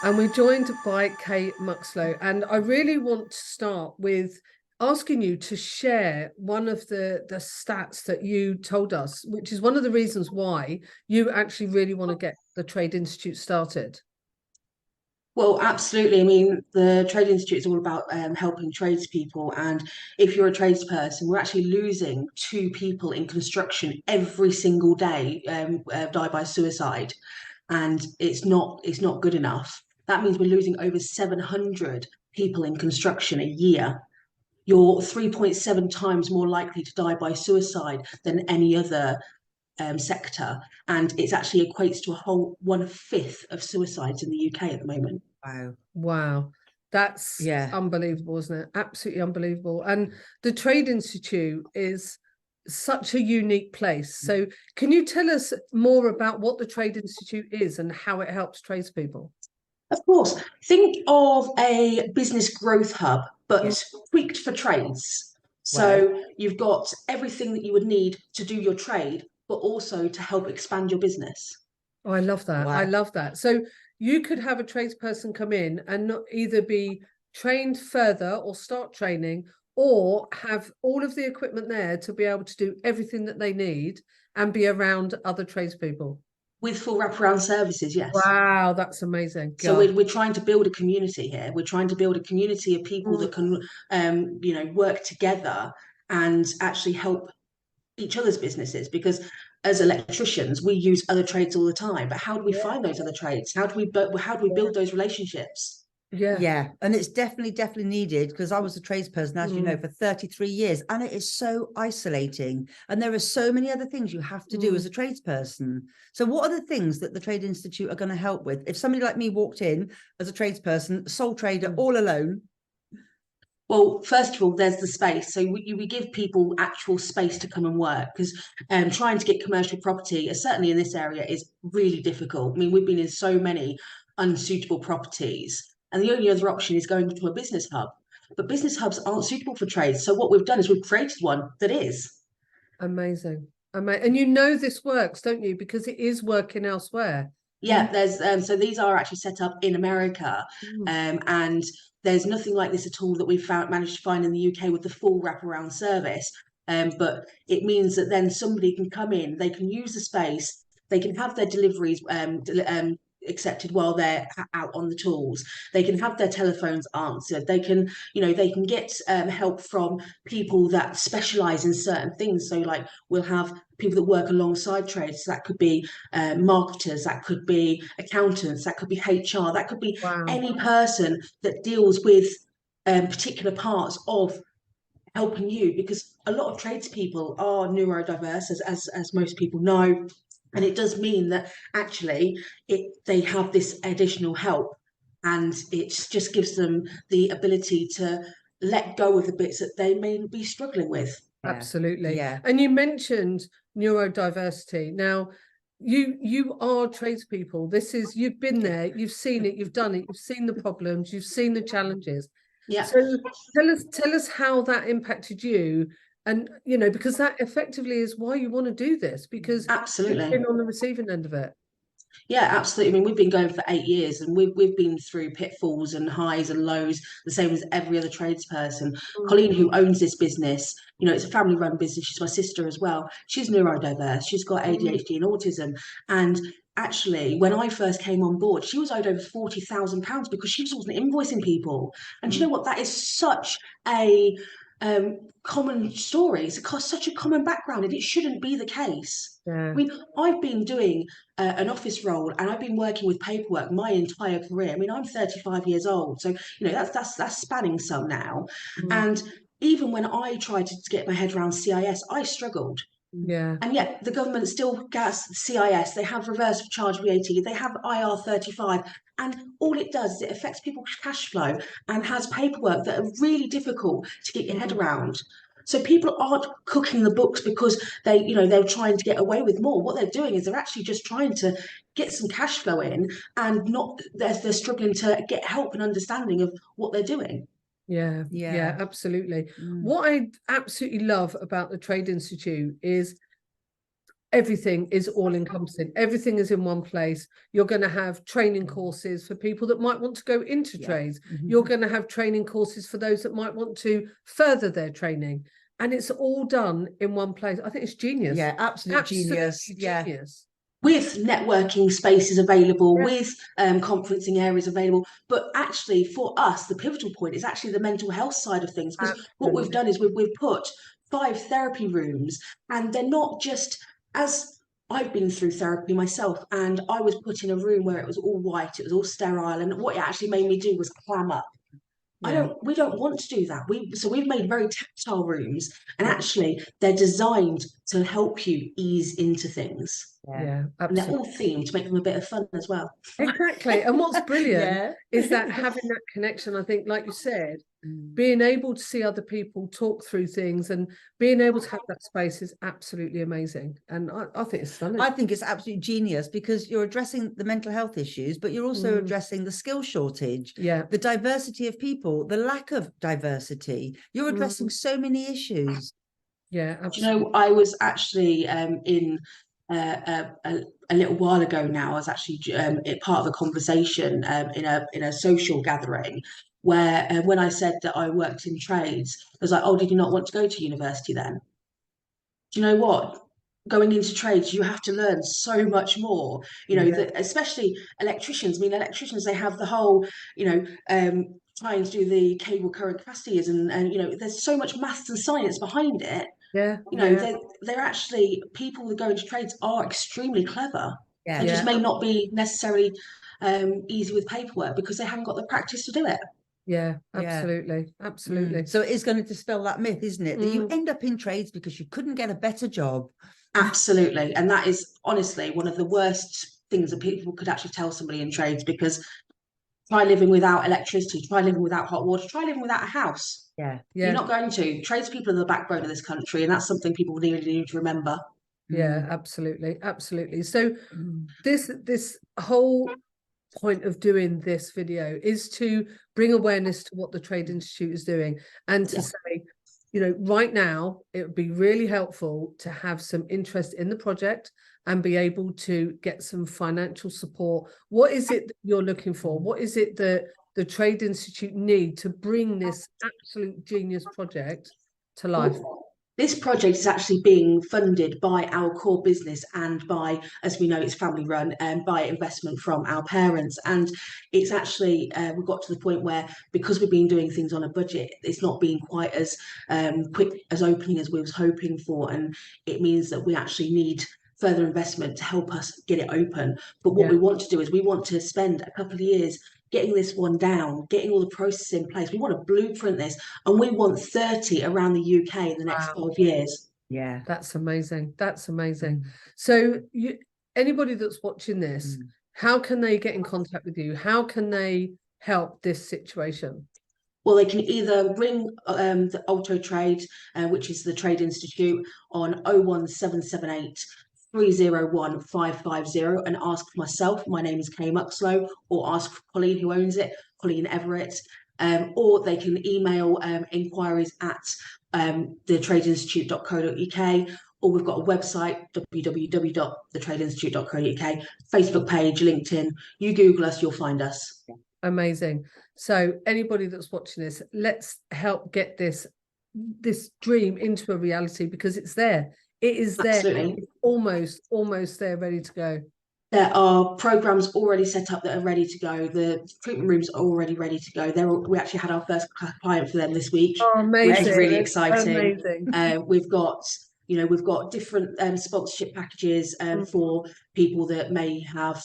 and we're joined by Kate Muxlow. And I really want to start with asking you to share one of the stats that you told us, which is one of the reasons why you actually really want to get the Trade Institute started. Well, absolutely. I mean, the Trade Institute is all about helping tradespeople. And if you're a tradesperson, we're actually losing two people in construction every single day die by suicide. And it's not good enough. That means we're losing over 700 people in construction a year. You're 3.7 times more likely to die by suicide than any other sector. And it's actually equates to a whole 1/5 of suicides in the UK at the moment. Wow. Wow. That's unbelievable, isn't it? Absolutely unbelievable. And the Trade Institute is such a unique place. So can you tell us more about what the Trade Institute is and how it helps tradespeople? Of course, think of a business growth hub, but tweaked for trades. So you've got everything that you would need to do your trade, but also to help expand your business. Oh, I love that. Wow. I love that. So you could have a tradesperson come in and not either be trained further or start training, or have all of the equipment there to be able to do everything that they need and be around other tradespeople. With full wraparound services, yes. Wow, that's amazing. So we're trying to build a community here. We're trying to build a community of people that can, work together and actually help each other's businesses. Because as electricians, we use other trades all the time. But how do we find those other trades? How do we build those relationships? Yeah. And it's definitely needed, because I was a tradesperson, as you know, for 33 years, and it is so isolating. And there are so many other things you have to do as a tradesperson. So what are the things that the Trade Institute are going to help with? If somebody like me walked in as a tradesperson, sole trader, all alone. Well, first of all, there's the space. So we give people actual space to come and work, because trying to get commercial property, certainly in this area, is really difficult. I mean, we've been in so many unsuitable properties, and the only other option is going to a business hub. But business hubs aren't suitable for trades. So what we've done is we've created one that is. Amazing. And you know this works, don't you? Because it is working elsewhere. Yeah, there's so these are actually set up in America, and there's nothing like this at all that we've managed to find in the UK with the full wraparound service. But it means that then somebody can come in, they can use the space, they can have their deliveries accepted while they're out on the tools. They can have their telephones answered. They can, they can get help from people that specialize in certain things. So like we'll have people that work alongside trades. So that could be marketers, that could be accountants, that could be HR, that could be any person that deals with particular parts of helping you, because a lot of tradespeople are neurodiverse, as most people know. And it does mean that actually they have this additional help, and it just gives them the ability to let go of the bits that they may be struggling with. Absolutely. Yeah. And you mentioned neurodiversity. Now, you are tradespeople. You've been there, you've seen it, you've done it, you've seen the problems, you've seen the challenges. Yeah. So tell us how that impacted you. And, because that effectively is why you want to do this, because absolutely you've been on the receiving end of it. Yeah, absolutely. I mean, we've been going for 8 years, and we've been through pitfalls and highs and lows, the same as every other tradesperson. Colleen, who owns this business, it's a family-run business. She's my sister as well. She's neurodiverse. She's got ADHD and autism. And actually, when I first came on board, she was owed over £40,000 because she just wasn't invoicing people. And you know what? That is such a common story. It's such a common background, and it shouldn't be the case. I mean, I've been doing an office role, and I've been working with paperwork my entire career. I mean, I'm 35 years old, so that's spanning some now. And even when I tried to get my head around CIS, I struggled. Yeah. And yet the government still gets CIS, they have reverse charge VAT, they have IR35, and all it does is it affects people's cash flow and has paperwork that are really difficult to get your head around. So people aren't cooking the books because they're trying to get away with more. What they're doing is they're actually just trying to get some cash flow in, and they're struggling to get help and understanding of what they're doing. Yeah, absolutely. What I absolutely love about the Trade Institute is everything is all encompassing. Everything is in one place. You're going to have training courses for people that might want to go into trades. You're going to have training courses for those that might want to further their training. And it's all done in one place. I think it's genius. Yeah, absolute genius. Yeah. Genius. With networking spaces available, with conferencing areas available. But actually, for us, the pivotal point is actually the mental health side of things. Because what we've done is we've put 5 therapy rooms, and they're not just, as I've been through therapy myself, and I was put in a room where it was all white, it was all sterile, and what it actually made me do was clam up. We don't want to do that. We've made very tactile rooms, and actually they're designed to help you ease into things. Yeah, absolutely. And they're all themed to make them a bit of fun as well. Exactly. And what's brilliant is that having that connection, I think, like you said, being able to see other people talk through things and being able to have that space is absolutely amazing. And I think it's stunning. I think it's absolutely genius, because you're addressing the mental health issues, but you're also addressing the skill shortage, the diversity of people, the lack of diversity. You're addressing so many issues. Yeah, absolutely. Do you know, I was actually in a little while ago now, I was actually part of a conversation in a social gathering where when I said that I worked in trades, I was like, oh, did you not want to go to university then? Do you know what? Going into trades, you have to learn so much more, you know, especially electricians. I mean, electricians, they have the whole, you know, trying to do the cable current capacities and you know, there's so much maths and science behind it. You know, they're actually, people that go into trades are extremely clever. They just may not be necessarily easy with paperwork because they haven't got the practice to do it. Yeah, absolutely. Absolutely. So it is going to dispel that myth, isn't it? That you end up in trades because you couldn't get a better job. Absolutely. And that is honestly one of the worst things that people could actually tell somebody in trades, because try living without electricity, try living without hot water, try living without a house. You're not going to. Tradespeople are the backbone of this country, and that's something people really need to remember. Yeah, absolutely. Absolutely. So this whole point of doing this video is to bring awareness to what the Trade Institute is doing, and to say, you know, right now it would be really helpful to have some interest in the project and be able to get some financial support. What is it that you're looking for? What is it that the Trade Institute need to bring this absolute genius project to life? This project is actually being funded by our core business and by, as we know, it's family run, and by investment from our parents. And it's actually, we've got to the point where, because we've been doing things on a budget, it's not been quite as quick as opening as we was hoping for. And it means that we actually need further investment to help us get it open. But what we want to do is we want to spend a couple of years getting this one down, getting all the processes in place. We want to blueprint this, and we want 30 around the UK in the next 12 years. Yeah, that's amazing. That's amazing. So anybody that's watching this, how can they get in contact with you? How can they help this situation? Well, they can either ring the Auto Trade, which is the Trade Institute, on 01778 301 550 and ask for myself. My name is Kay Muxlow, or ask for Colleen, who owns it, Colleen Everett. Or they can email inquiries at thetradeinstitute.co.uk, or we've got a website, www.thetradeinstitute.co.uk, Facebook page, LinkedIn. You Google us, you'll find us. Amazing. So anybody that's watching this, let's help get this dream into a reality, because it's there. It is there. Absolutely. It's almost there, ready to go. There are programs already set up that are ready to go. The treatment rooms are already ready to go. We actually had our first client for them this week, which is really exciting. Amazing. We've got different sponsorship packages for people that may have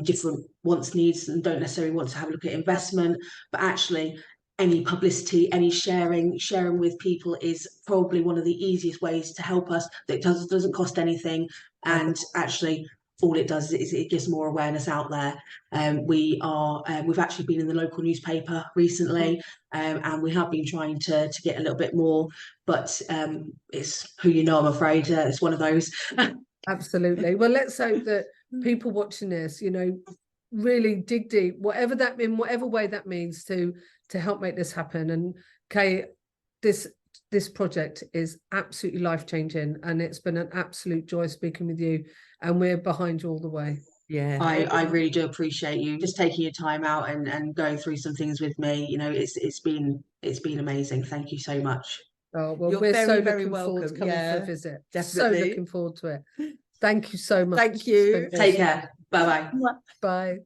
different wants, needs, and don't necessarily want to have a look at investment. But actually, any publicity, any sharing with people is probably one of the easiest ways to help us. That doesn't cost anything, and actually, all it does is it gives more awareness out there. We've actually been in the local newspaper recently, and we have been trying to get a little bit more, but it's who you know, I'm afraid. It's one of those. Absolutely. Well, let's hope that people watching this, you know, really dig deep, in whatever way that means, to help make this happen. And Kay, this this project is absolutely life-changing, and it's been an absolute joy speaking with you, and we're behind you all the way. Yeah, I really do appreciate you just taking your time out and going through some things with me. You know, it's been amazing. Thank you so much. Oh, well, You're we're very, so very looking forward to welcome. coming for Yeah, a visit. So definitely. looking forward to it. Thank you so much. Thank It's you. been Take awesome. care. Bye bye. Bye.